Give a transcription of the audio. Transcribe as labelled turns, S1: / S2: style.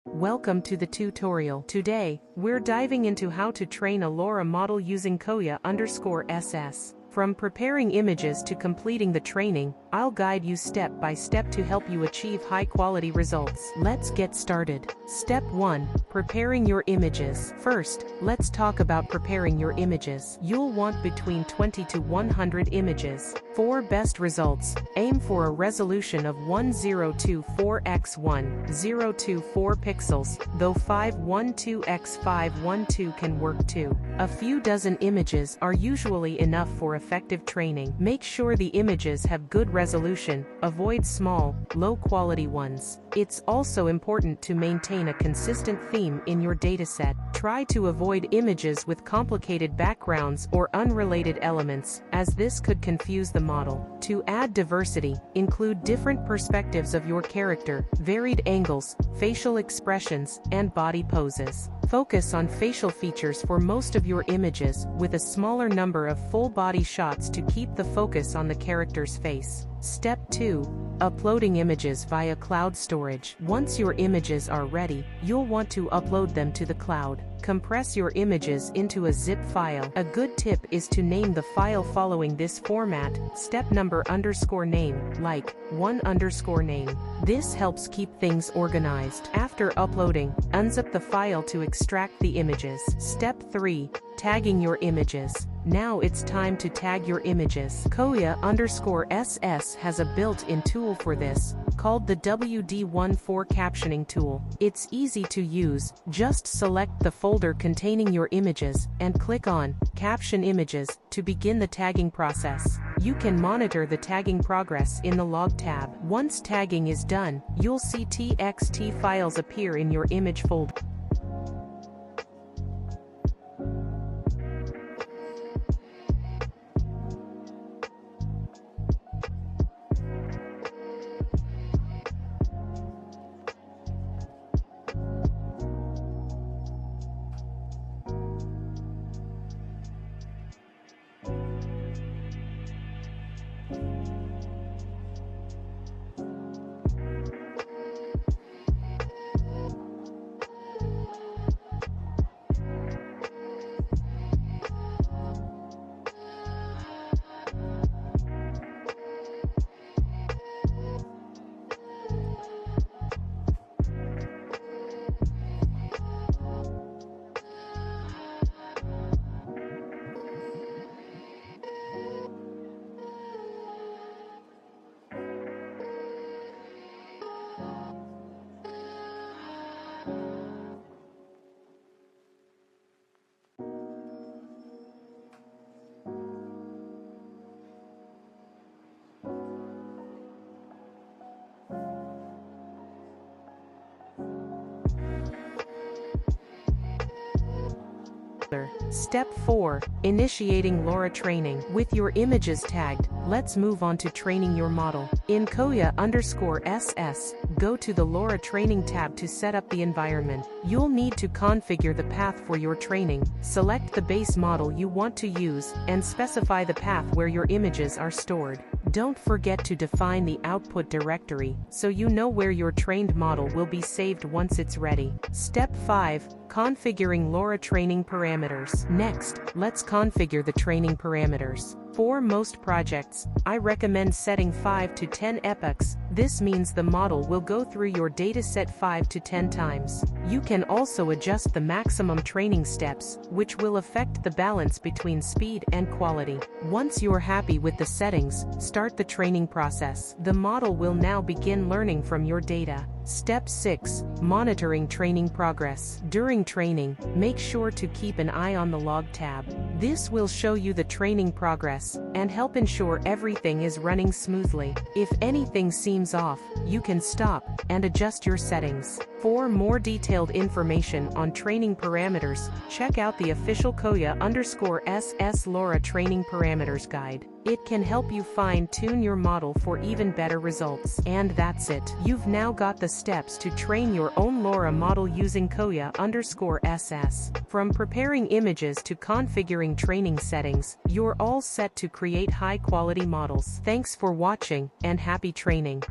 S1: Welcome to the tutorial. Today, we're diving into how to train a LoRA model using Koya_SS. From preparing images to completing the training, I'll guide you step by step to help you achieve high-quality results. Let's get started. Step 1. Preparing your images. First, let's talk about preparing your images. You'll want between 20 to 100 images. For best results, aim for a resolution of 1024 x 1024 pixels, though 512 x 512 can work too. A few dozen images are usually enough for effective training. Make sure the images have good resolution, avoid small, low-quality ones. It's also important to maintain a consistent theme in your dataset. Try to avoid images with complicated backgrounds or unrelated elements, as this could confuse the model. To add diversity, include different perspectives of your character, varied angles, facial expressions, and body poses. Focus on facial features for most of your images, with a smaller number of full-body shots to keep the focus on the character's face. Step 2. Uploading images via cloud storage. Once your images are ready, you'll want to upload them to the cloud. Compress your images into a zip file. A good tip is to name the file following this format, step number_name, like 1_name. This helps keep things organized. After uploading, unzip the file to extract the images. Step 3. Tagging your images. Now it's time to tag your images. Koya_SS has a built-in tool for this, called the WD14 captioning tool. It's easy to use. Just select the folder containing your images, and click on Caption Images to begin the tagging process. You can monitor the tagging progress in the Log tab. Once tagging is done, you'll see TXT files appear in your image folder. Step 4. Initiating LoRA Training. With your images tagged, let's move on to training your model. In Koya_SS, go to the LoRA Training tab to set up the environment. You'll need to configure the path for your training, select the base model you want to use, and specify the path where your images are stored. Don't forget to define the output directory, so you know where your trained model will be saved once it's ready. Step 5. Configuring LoRA Training parameters. Next, let's configure the training parameters. For most projects, I recommend setting 5 to 10 epochs. This means the model will go through your dataset 5 to 10 times. You can also adjust the maximum training steps, which will affect the balance between speed and quality. Once you're happy with the settings, start the training process. The model will now begin learning from your data. Step 6. Monitoring training progress. During training, make sure to keep an eye on the Log tab. This will show you the training progress and help ensure everything is running smoothly. If anything seems off, you can stop and adjust your settings. For more detailed information on training parameters, check out the official Koya_SS LoRA Training Parameters Guide. It can help you fine-tune your model for even better results. And that's it. You've now got the steps to train your own LoRA model using Koya_SS. From preparing images to configuring training settings, you're all set to create high-quality models. Thanks for watching, and happy training.